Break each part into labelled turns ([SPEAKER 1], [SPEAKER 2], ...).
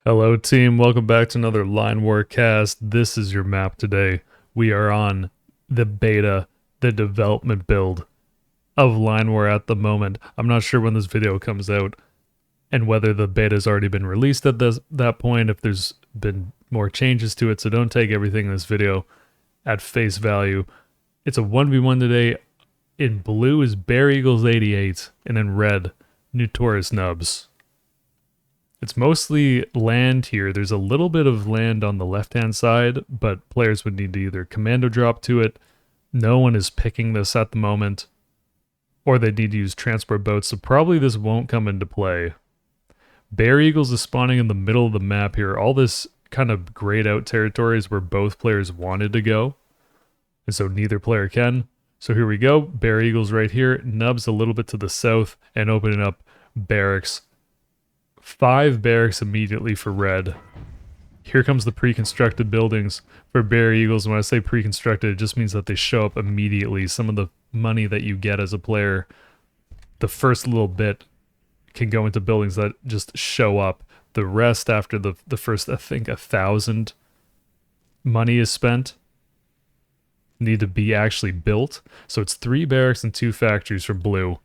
[SPEAKER 1] Hello team, welcome back to another Line War cast. This is your map today. We are on the beta, the development build of Line War at the moment. I'm not sure when this video comes out and whether the beta has already been released at that point, if there's been more changes to it, so don't take everything in this video at face value. It's a 1v1 today. In blue is Bear Eagles 88 and in red, Notorious Nubs. It's mostly land here. There's a little bit of land on the left-hand side, but players would need to either commando drop to it. No one is picking this at the moment, or they need to use transport boats, so probably this won't come into play. Bear Eagles is spawning in the middle of the map here. All this kind of grayed out territory is where both players wanted to go, and so neither player can. So here we go. Bear Eagles right here. Nubs a little bit to the south and opening up barracks. 5 barracks immediately for red. Here comes the pre-constructed buildings for Bear Eagles. When I say pre-constructed, it just means that they show up immediately. Some of the money that you get as a player, the first little bit, can go into buildings that just show up. The rest, after the first, I think, 1,000 money is spent, need to be actually built. So it's 3 barracks and 2 factories from blue,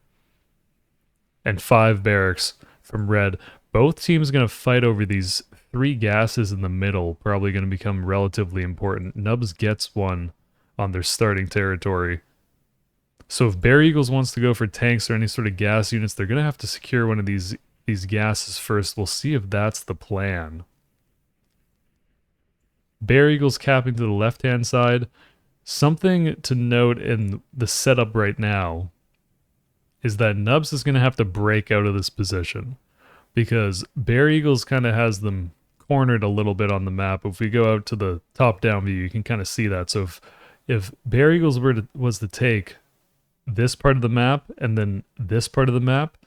[SPEAKER 1] and 5 barracks from red. Both teams are going to fight over these 3 gases in the middle, probably going to become relatively important. Nubs gets one on their starting territory. So if Bear Eagles wants to go for tanks or any sort of gas units, they're going to have to secure one of these gases first. We'll see if that's the plan. Bear Eagles capping to the left-hand side. Something to note in the setup right now is that Nubs is going to have to break out of this position, because Bear Eagles kind of has them cornered a little bit on the map. If we go out to the top-down view, you can kind of see that. So if Bear Eagles was to take this part of the map and then this part of the map,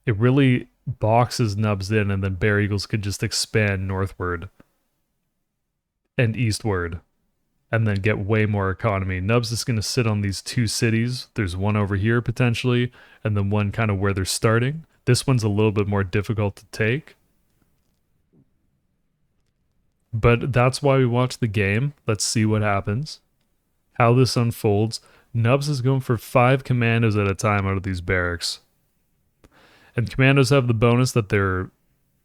[SPEAKER 1] it really boxes Nubs in, and then Bear Eagles could just expand northward and eastward and then get way more economy. Nubs is going to sit on these 2 cities. There's one over here potentially, and then one kind of where they're starting. This one's a little bit more difficult to take, but that's why we watch the game. Let's see what happens, how this unfolds. Nubs is going for 5 commandos at a time out of these barracks, and commandos have the bonus that they're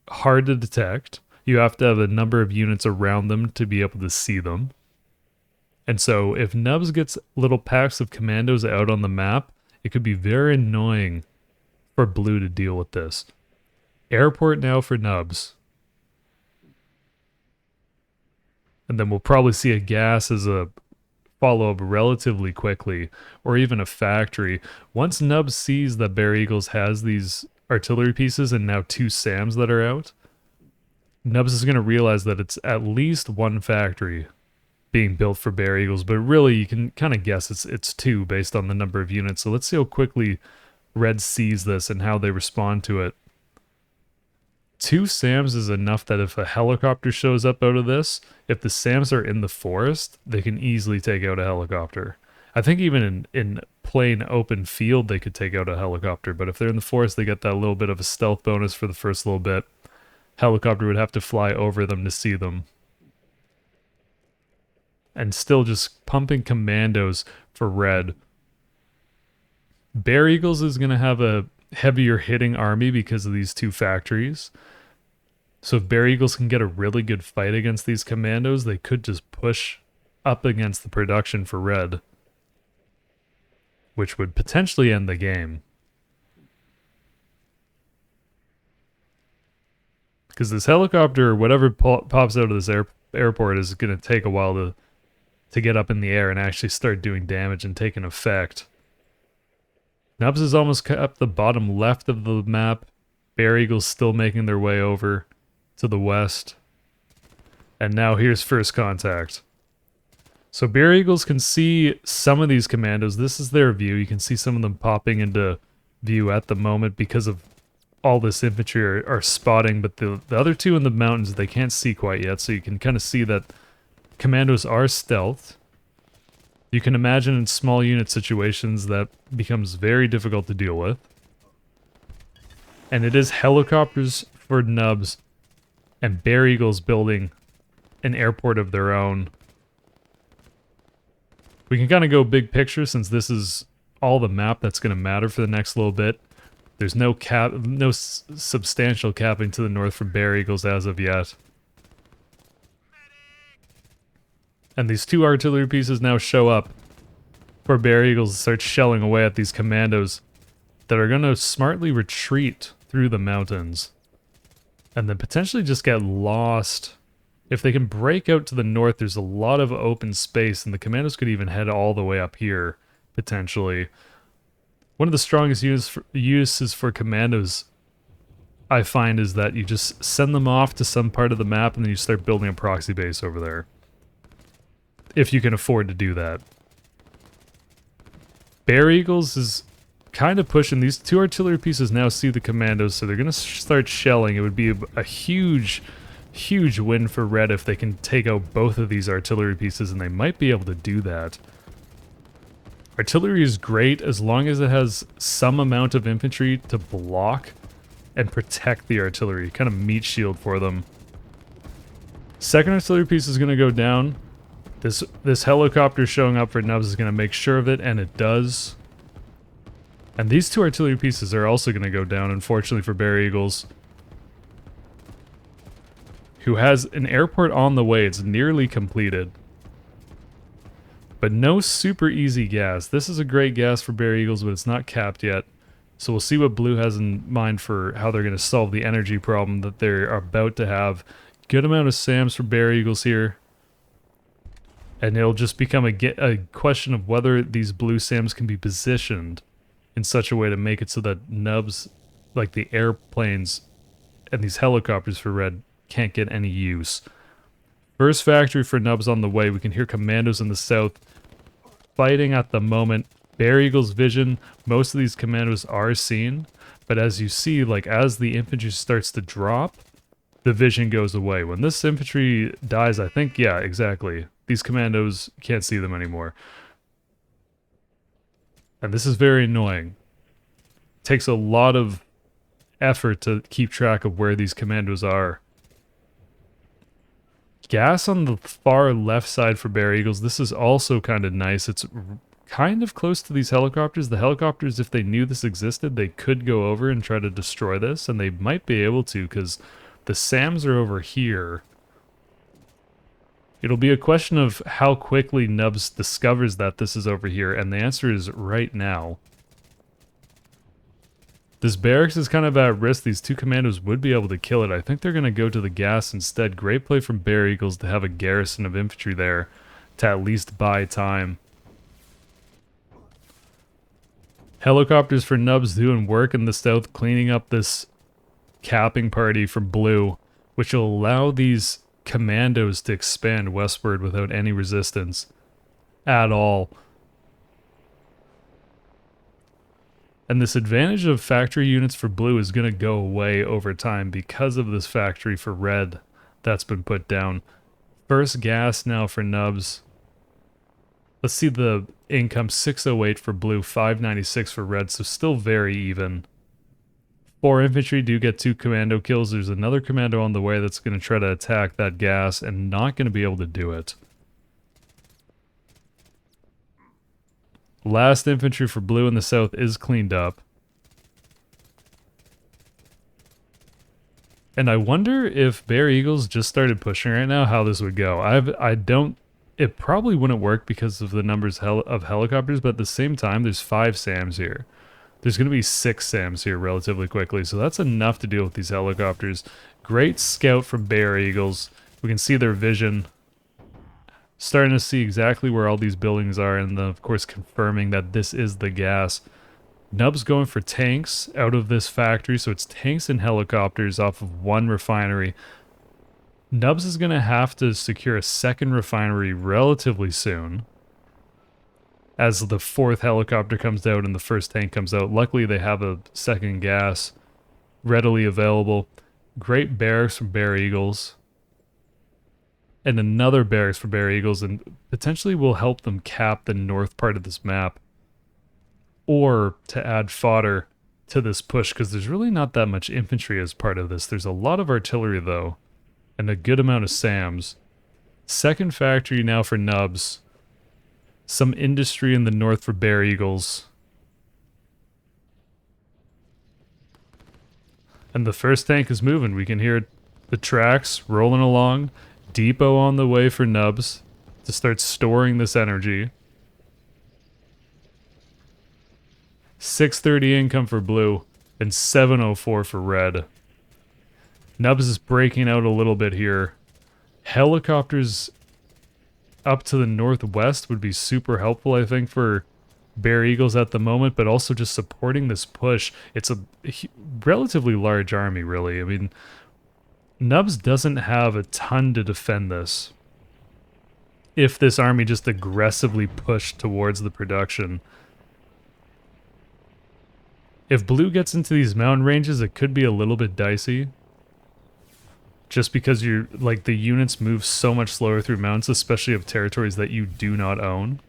[SPEAKER 1] hard to detect. You have to have a number of units around them to be able to see them. And so if Nubs gets little packs of commandos out on the map, it could be very annoying for blue to deal with this. Airport now for Nubs. And then we'll probably see a gas as a follow-up relatively quickly, or even a factory. Once Nubs sees that Bear Eagles has these artillery pieces and now 2 SAMs that are out, Nubs is going to realize that it's at least 1 factory being built for Bear Eagles, but really you can kind of guess it's 2 based on the number of units. So let's see how quickly Red sees this and how they respond to it. 2 SAMs is enough that if a helicopter shows up out of this, if the SAMs are in the forest, they can easily take out a helicopter. I think even in plain open field they could take out a helicopter, but if they're in the forest, they get that little bit of a stealth bonus for the first little bit. Helicopter would have to fly over them to see them. And still just pumping commandos for red. Bear Eagles is going to have a heavier hitting army because of these 2 factories. So if Bear Eagles can get a really good fight against these commandos, they could just push up against the production for red, which would potentially end the game. Because this helicopter, or whatever pops out of this airport, is going to take a while to get up in the air and actually start doing damage and take an effect. Nubs is almost up the bottom left of the map. Bear Eagles still making their way over to the west. And now here's first contact. So Bear Eagles can see some of these commandos. This is their view. You can see some of them popping into view at the moment because of all this infantry are spotting, but the other 2 in the mountains they can't see quite yet, so you can kind of see that commandos are stealthed. You can imagine in small unit situations that becomes very difficult to deal with. And it is helicopters for Nubs and Bear Eagle's building an airport of their own. We can kind of go big picture since this is all the map that's going to matter for the next little bit. There's no substantial capping to the north for Bear Eagles as of yet. And these 2 artillery pieces now show up for Bear Eagles to start shelling away at these commandos that are going to smartly retreat through the mountains and then potentially just get lost. If they can break out to the north, there's a lot of open space, and the commandos could even head all the way up here, potentially. One of the strongest uses for commandos, I find, is that you just send them off to some part of the map and then you start building a proxy base over there. If you can afford to do that. Bear Eagles is kind of pushing. These 2 artillery pieces now see the commandos, so they're going to start shelling. It would be a huge win for Red if they can take out both of these artillery pieces, and they might be able to do that. Artillery is great as long as it has some amount of infantry to block and protect the artillery, kind of meat shield for them. Second artillery piece is going to go down. This helicopter showing up for Nubs is going to make sure of it, and it does. And these 2 artillery pieces are also going to go down, unfortunately for Bear Eagles, who has an airport on the way. It's nearly completed. But no super easy gas. This is a great gas for Bear Eagles, but it's not capped yet. So we'll see what Blue has in mind for how they're going to solve the energy problem that they're about to have. Good amount of SAMs for Bear Eagles here. And it'll just become a question of whether these blue SAMs can be positioned in such a way to make it so that Nubs, like the airplanes and these helicopters for Red, can't get any use. First factory for Nubs on the way. We can hear commandos in the south fighting at the moment. Bear Eagle's vision, most of these commandos are seen, but as you see, like as the infantry starts to drop, the vision goes away. When this infantry dies, I think, yeah, exactly. These commandos can't see them anymore. And this is very annoying. It takes a lot of effort to keep track of where these commandos are. Gas on the far left side for Bear Eagles. This is also kind of nice. It's kind of close to these helicopters. The helicopters, if they knew this existed, they could go over and try to destroy this, and they might be able to because the SAMs are over here. It'll be a question of how quickly Nubs discovers that this is over here, and the answer is right now. This barracks is kind of at risk. These 2 commandos would be able to kill it. I think they're going to go to the gas instead. Great play from Bear Eagles to have a garrison of infantry there to at least buy time. Helicopters for Nubs doing work in the south, cleaning up this capping party for Blue, which will allow these commandos to expand westward without any resistance at all. And this advantage of factory units for Blue is going to go away over time because of this factory for Red that's been put down. First gas now for Nubs. Let's see the income. 608 for Blue, 596 for Red, so still very even. 4 infantry do get 2 commando kills. There's another commando on the way that's going to try to attack that gas and not going to be able to do it. Last infantry for Blue in the south is cleaned up. And I wonder if Bear Eagles just started pushing right now, how this would go. It probably wouldn't work because of the numbers of helicopters, but at the same time, there's 5 SAMs here. There's going to be 6 SAMs here relatively quickly, so that's enough to deal with these helicopters. Great scout from Bear Eagles. We can see their vision. Starting to see exactly where all these buildings are, and then of course confirming that this is the gas. Nubs going for tanks out of this factory, so it's tanks and helicopters off of 1 refinery. Nubs is going to have to secure a 2nd refinery relatively soon, as the 4th helicopter comes out and the 1st tank comes out. Luckily they have a 2nd gas readily available. Great barracks from Bear Eagles. And another barracks for Bear Eagles, and potentially will help them cap the north part of this map. Or to add fodder to this push, because there's really not that much infantry as part of this. There's a lot of artillery though. and a good amount of SAMs. Second factory now for Nubs. Some industry in the north for Bear Eagles. And the first tank is moving. We can hear the tracks rolling along. Depot on the way for Nubs to start storing this energy. 630 income for blue and 704 for red. Nubs is breaking out a little bit here. Helicopters up to the northwest would be super helpful, I think, for Bear Eagles at the moment, but also just supporting this push. It's a relatively large army, really. I mean, Nubs doesn't have a ton to defend this. If this army just aggressively pushed towards the production. If blue gets into these mountain ranges, it could be a little bit dicey. Just because you're, like, the units move so much slower through mountains, especially of territories that you do not own.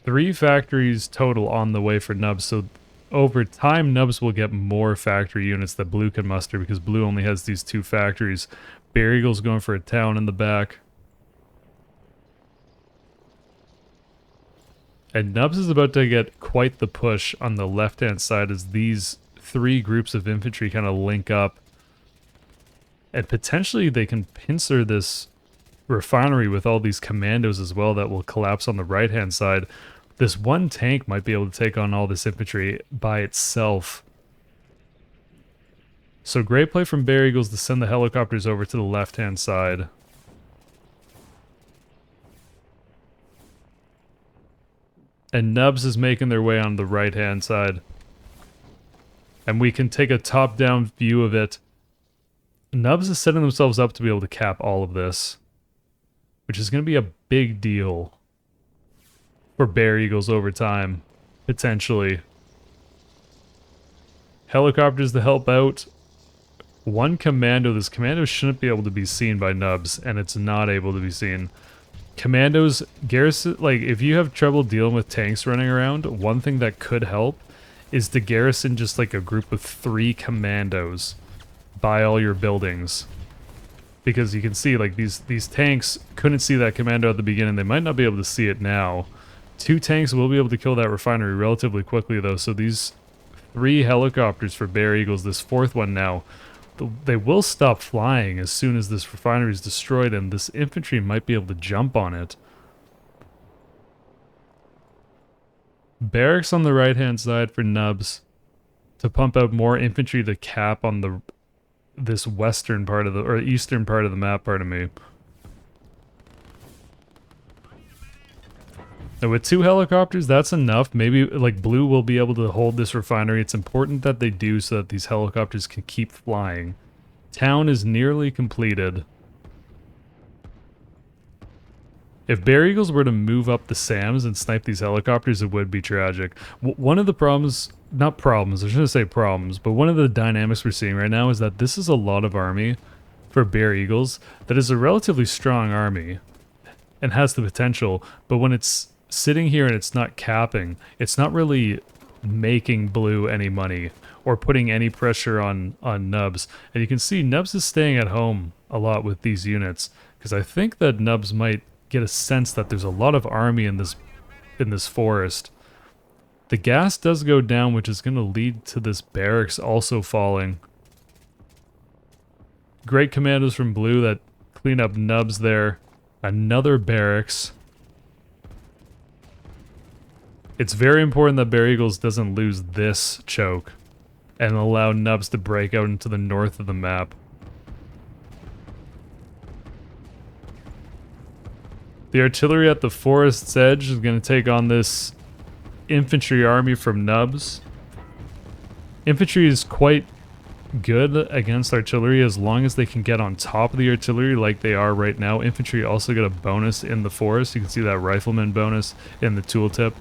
[SPEAKER 1] 3 factories total on the way for Nubs, so over time Nubs will get more factory units that blue can muster because blue only has these 2 factories. Bear Eagle's going for a town in the back. And Nubs is about to get quite the push on the left-hand side as these 3 groups of infantry kind of link up. And potentially they can pincer this refinery with all these commandos as well that will collapse on the right-hand side. This one tank might be able to take on all this infantry by itself. So great play from Bear Eagles to send the helicopters over to the left-hand side. And Nubs is making their way on the right-hand side. And we can take a top-down view of it. Nubs is setting themselves up to be able to cap all of this, which is going to be a big deal for Bear Eagles over time, potentially. Helicopters to help out. One commando. This commando shouldn't be able to be seen by Nubs, and it's not able to be seen. Commandos, garrison, like, if you have trouble dealing with tanks running around, one thing that could help is to garrison just like a group of 3 commandos by all your buildings. Because you can see, like, these tanks couldn't see that commando at the beginning. They might not be able to see it now. 2 tanks will be able to kill that refinery relatively quickly, though. So these 3 helicopters for Bear Eagles, this 4th one now, they will stop flying as soon as this refinery is destroyed, and this infantry might be able to jump on it. Barracks on the right-hand side for Nubs to pump out more infantry to cap on this western part of or eastern part of the map, pardon me. And with 2 helicopters, that's enough. Maybe, like, blue will be able to hold this refinery. It's important that they do so that these helicopters can keep flying. Town is nearly completed. If Bear Eagles were to move up the SAMs and snipe these helicopters, it would be tragic. One of the problems, not problems, I shouldn't say problems, but one of the dynamics we're seeing right now is that this is a lot of army for Bear Eagles that is a relatively strong army and has the potential, but when it's sitting here and it's not capping, it's not really making blue any money or putting any pressure on Nubs. And you can see Nubs is staying at home a lot with these units, because I think that Nubs might get a sense that there's a lot of army in this forest. The gas does go down, which is going to lead to this barracks also falling. Great commandos from blue that clean up Nubs there. Another barracks. It's very important that Bear Eagles doesn't lose this choke and allow Nubs to break out into the north of the map. The artillery at the forest's edge is going to take on this infantry army from Nubs. Infantry is quite good against artillery as long as they can get on top of the artillery like they are right now. Infantry also get a bonus in the forest. You can see that rifleman bonus in the tooltip.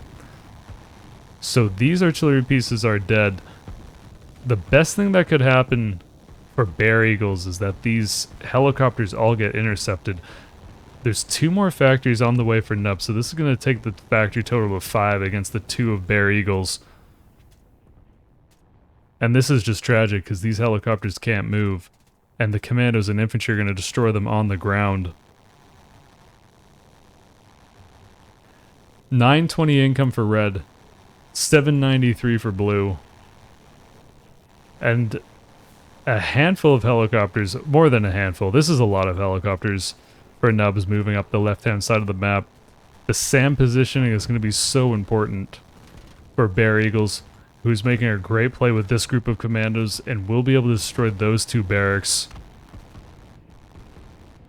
[SPEAKER 1] So these artillery pieces are dead. The best thing that could happen for Bear Eagles is that these helicopters all get intercepted. There's 2 more factories on the way for Nubs, so this is going to take the factory total of 5 against the 2 of Bear Eagles. And this is just tragic because these helicopters can't move. And the commandos and infantry are going to destroy them on the ground. 920 income for red. 793 for blue. And a handful of helicopters, more than a handful. This is a lot of helicopters for Nubs moving up the left-hand side of the map. The SAM positioning is going to be so important for Bear Eagles, who's making a great play with this group of commandos and will be able to destroy those two barracks.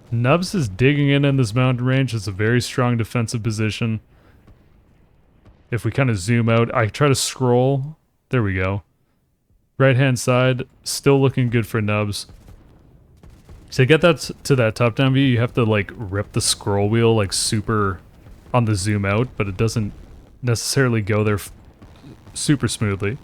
[SPEAKER 1] Nubs is digging in this mountain range. It's a very strong defensive position. If we kind of zoom out, I try to scroll. There we go. Right-hand side, still looking good for Nubs. To get that to that top-down view, you have to like rip the scroll wheel like super on the zoom out, but it doesn't necessarily go there super smoothly.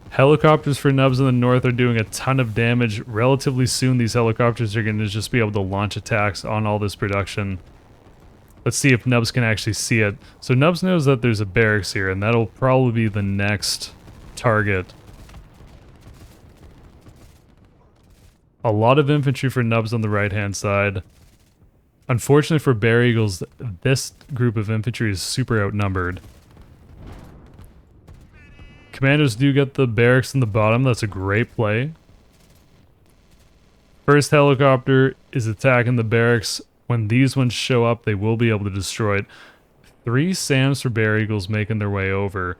[SPEAKER 1] Helicopters for Nubs in the north are doing a ton of damage. Relatively soon, these helicopters are going to just be able to launch attacks on all this production. Let's see if Nubs can actually see it. So Nubs knows that there's a barracks here, and that'll probably be the next target. A lot of infantry for Nubs on the right-hand side. Unfortunately for Bear Eagles, this group of infantry is super outnumbered. Commandos do get the barracks in the bottom. That's a great play. First helicopter is attacking the barracks. When these ones show up, they will be able to destroy it. 3 SAMs for Bear Eagles making their way over.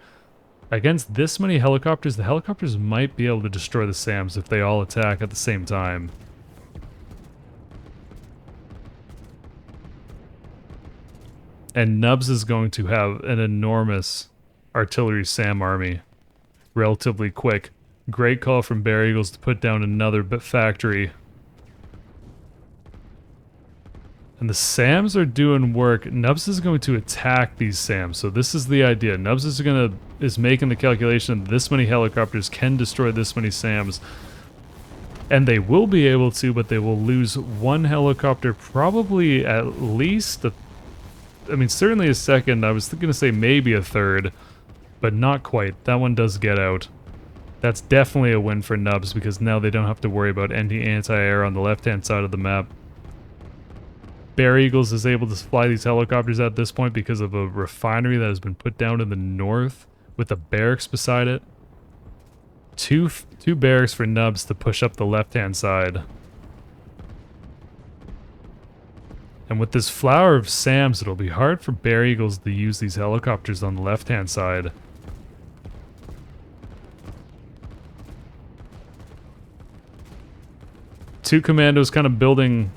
[SPEAKER 1] Against this many helicopters, the helicopters might be able to destroy the SAMs if they all attack at the same time. And Nubs is going to have an enormous artillery SAM army. Relatively quick. Great call from Bear Eagles to put down another factory. And the SAMs are doing work. Nubs is going to attack these SAMs. So this is the idea. Nubs is making the calculation that this many helicopters can destroy this many SAMs. And they will be able to, but they will lose one helicopter, probably at least certainly a second. I was going to say maybe a third, but not quite. That one does get out. That's definitely a win for Nubs because now they don't have to worry about any anti-air on the left-hand side of the map. Bear Eagles is able to fly these helicopters at this point because of a refinery that has been put down in the north with a barracks beside it. Two barracks for Nubs to push up the left-hand side. And with this flower of SAMs, it'll be hard for Bear Eagles to use these helicopters on the left-hand side. Two commandos kind of building...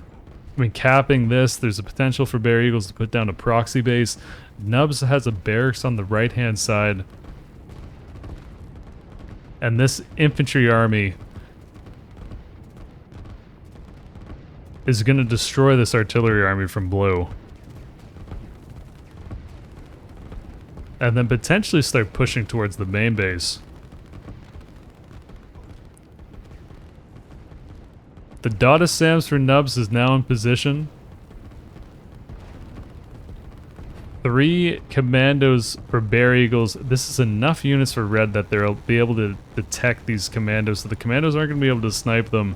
[SPEAKER 1] capping this. There's a potential for Bear Eagles to put down a proxy base. Nubs has a barracks on the right-hand side. And this infantry army is going to destroy this artillery army from blue. And then potentially start pushing towards the main base. The dot of SAMs for Nubs is now in position. 3 commandos for Bear Eagles. This is enough units for Red that they'll be able to detect these commandos, so the commandos aren't going to be able to snipe them.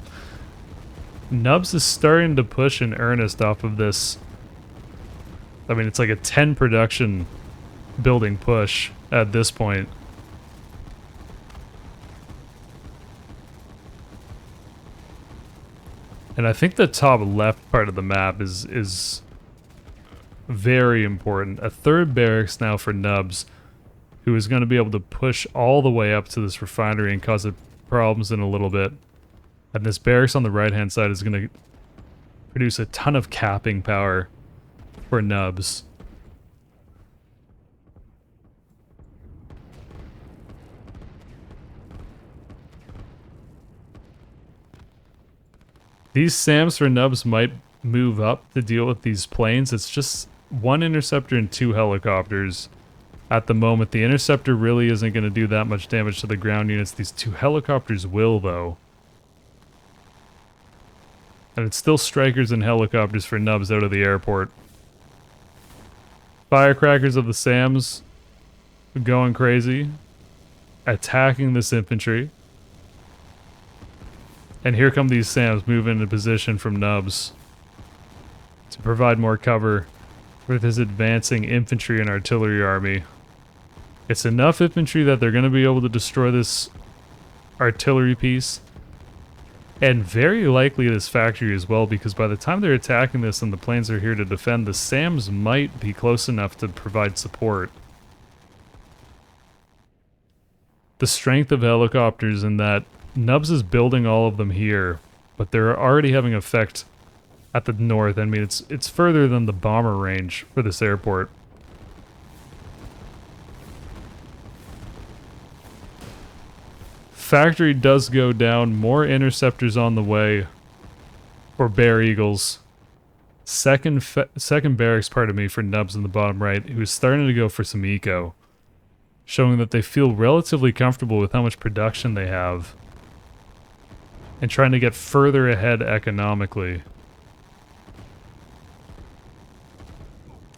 [SPEAKER 1] Nubs is starting to push in earnest off of this. It's like a 10 production building push at this point. And I think the top left part of the map is very important. A third barracks now for Nubs, who is going to be able to push all the way up to this refinery and cause it problems in a little bit. And this barracks on the right-hand side is going to produce a ton of capping power for Nubs. These SAMs for Nubs might move up to deal with these planes. It's just 1 interceptor and 2 helicopters at the moment. The interceptor really isn't going to do that much damage to the ground units. These 2 helicopters will, though. And it's still strikers and helicopters for Nubs out of the airport. Firecrackers of the SAMs going crazy. attacking this infantry. And here come these SAMs moving into position from Nubs to provide more cover for his advancing infantry and artillery army. It's enough infantry that they're going to be able to destroy this artillery piece. And very likely this factory as well, because by the time they're attacking this and the planes are here to defend, the SAMs might be close enough to provide support. The strength of helicopters in that Nubs is building all of them here, but they're already having effect at the north. I mean, it's further than the bomber range for this airport. Factory does go down. More interceptors on the way for Bear Eagles. Second barracks, pardon me, for Nubs in the bottom right, who's starting to go for some eco, showing that they feel relatively comfortable with how much production they have and trying to get further ahead economically.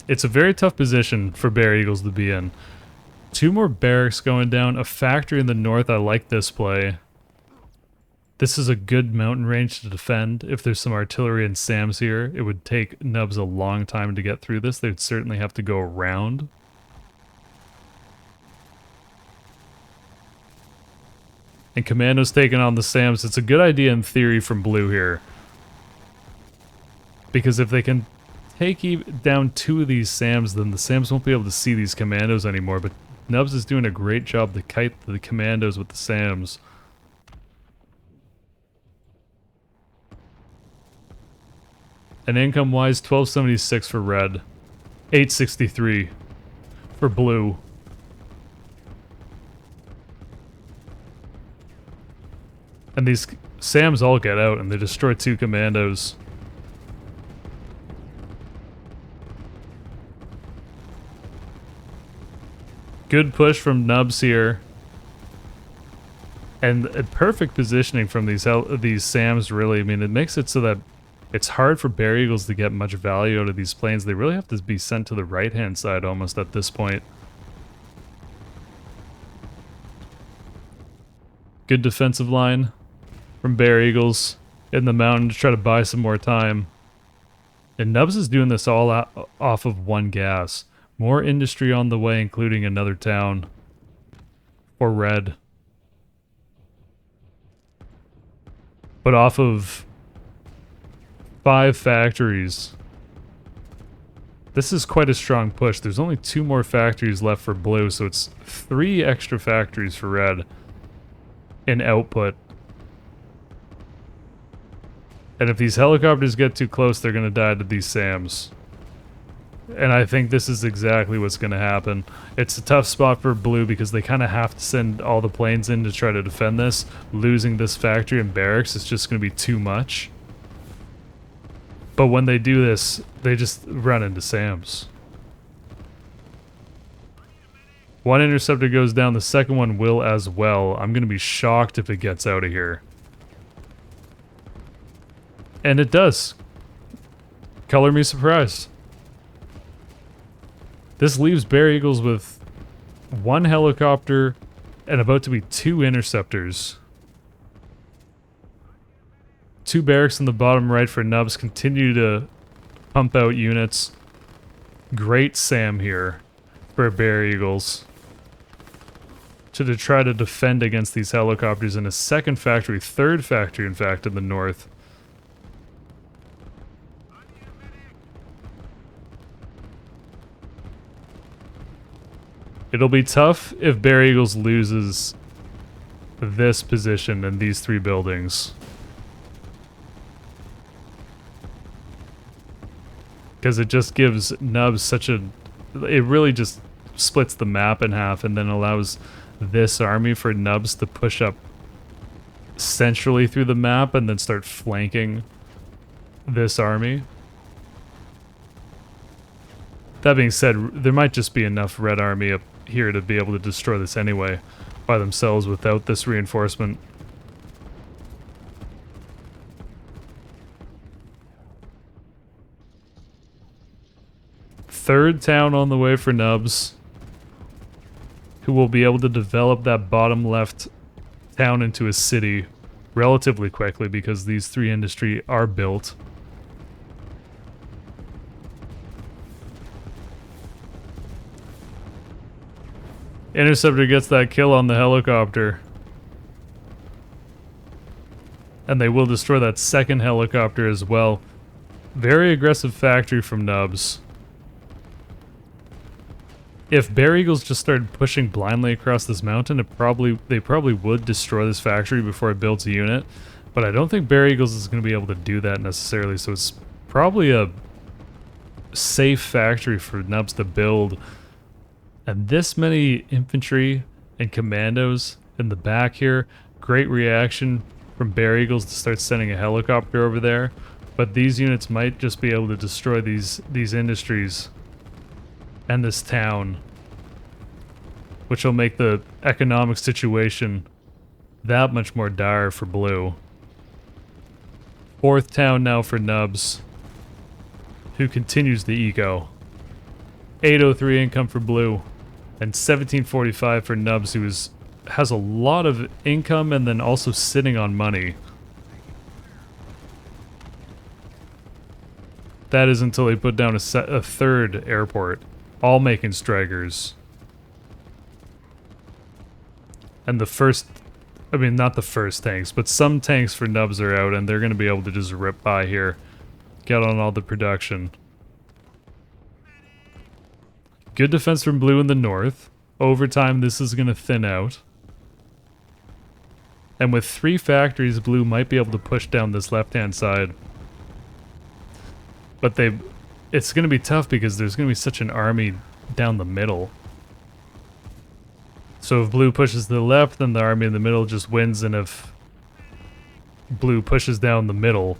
[SPEAKER 1] It's a very tough position for Bear Eagles to be in. 2 more barracks going down, a factory in the north. I like this play. This is a good mountain range to defend. If there's some artillery and SAMs here, it would take Nubs a long time to get through this. They would certainly have to go around. And Commando's taking on the SAMs. It's a good idea in theory from Blue here, because if they can take down 2 of these SAMs, then the SAMs won't be able to see these Commandos anymore. But Nubs is doing a great job to kite the Commandos with the SAMs. And income-wise, 1276 for Red, 863 for Blue. And these SAMs all get out and they destroy 2 Commandos. Good push from Nubs here. And a perfect positioning from these SAMs, really. I mean, it makes it so that it's hard for Bear Eagles to get much value out of these planes. They really have to be sent to the right-hand side almost at this point. Good defensive line from Bear Eagles in the mountain to try to buy some more time. And Nubs is doing this all off of 1 gas. More industry on the way, including another town for Red. But off of 5 factories. This is quite a strong push. There's only 2 more factories left for Blue, so it's 3 extra factories for Red in output. And if these helicopters get too close, they're going to die to these SAMs. And I think this is exactly what's going to happen. It's a tough spot for Blue because they kind of have to send all the planes in to try to defend this. Losing this factory and barracks is just going to be too much. But when they do this, they just run into SAMs. 1 interceptor goes down, the second one will as well. I'm going to be shocked if it gets out of here. And it does. Color me surprised. This leaves Bear Eagles with 1 helicopter and about to be 2 interceptors. 2 barracks in the bottom right for Nubs continue to pump out units. Great SAM here for Bear Eagles to try to defend against these helicopters in a 2nd factory, 3rd factory in fact in the north. It'll be tough if Bear Eagles loses this position and these 3 buildings. Because it just gives Nubs such a... It really just splits the map in half and then allows this army for Nubs to push up centrally through the map and then start flanking this army. That being said, there might just be enough Red Army up here to be able to destroy this anyway by themselves without this reinforcement. Third town on the way for Nubs, who who will be able to develop that bottom left town into a city relatively quickly because these 3 industry are built. Interceptor gets that kill on the helicopter. And they will destroy that second helicopter as well. Very aggressive factory from Nubs. If Bear Eagles just started pushing blindly across this mountain, they probably would destroy this factory before it builds a unit. But I don't think Bear Eagles is going to be able to do that necessarily, so it's probably a safe factory for Nubs to build. And this many infantry and commandos in the back here, great reaction from Bear Eagles to start sending a helicopter over there. But these units might just be able to destroy these industries and this town, which will make the economic situation that much more dire for Blue. 4th town now for Nubs, who continues the eco. 803 income for Blue, and 1745 for Nubs, who has a lot of income and then also sitting on money. That is until they put down a 3rd airport, all making strikers. And the first, I mean not the first tanks, but some tanks for Nubs are out and they're going to be able to just rip by here. Get on all the production. Good defense from Blue in the north. Over time this is going to thin out. And with 3 factories, Blue might be able to push down this left-hand side. But it's going to be tough because there's going to be such an army down the middle. So if Blue pushes to the left, then the army in the middle just wins, and if Blue pushes down the middle,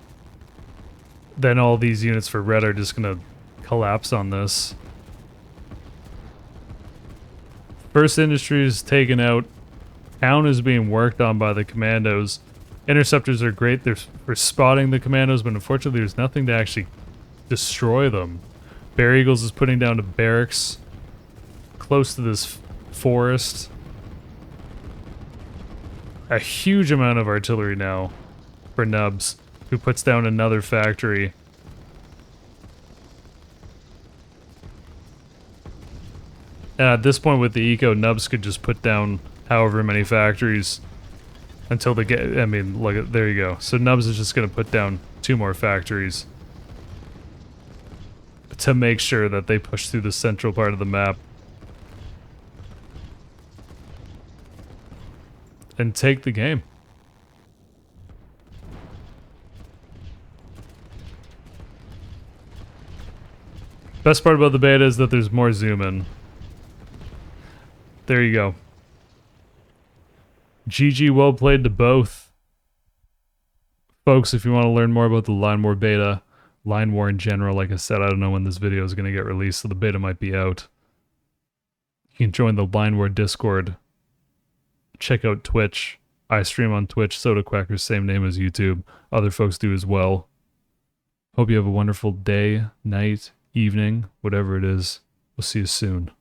[SPEAKER 1] then all these units for Red are just going to collapse on this. First industry is taken out. Town is being worked on by the commandos. Interceptors are great for spotting the commandos, but unfortunately there's nothing to actually destroy them. Bear Eagles is putting down a barracks close to this forest. A huge amount of artillery now for Nubs, who puts down another factory. And at this point with the eco, Nubs could just put down however many factories until they get, I mean, look, there you go. So Nubs is just going to put down 2 more factories to make sure that they push through the central part of the map and take the game. Best part about the beta is that there's more zoom in. There you go. GG, well played to both. Folks, if you want to learn more about the Line War beta, Line War in general, like I said, I don't know when this video is going to get released, so the beta might be out. You can join the Line War Discord. Check out Twitch. I stream on Twitch, SodaQuackers, same name as YouTube. Other folks do as well. Hope you have a wonderful day, night, evening, whatever it is. We'll see you soon.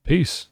[SPEAKER 1] Peace.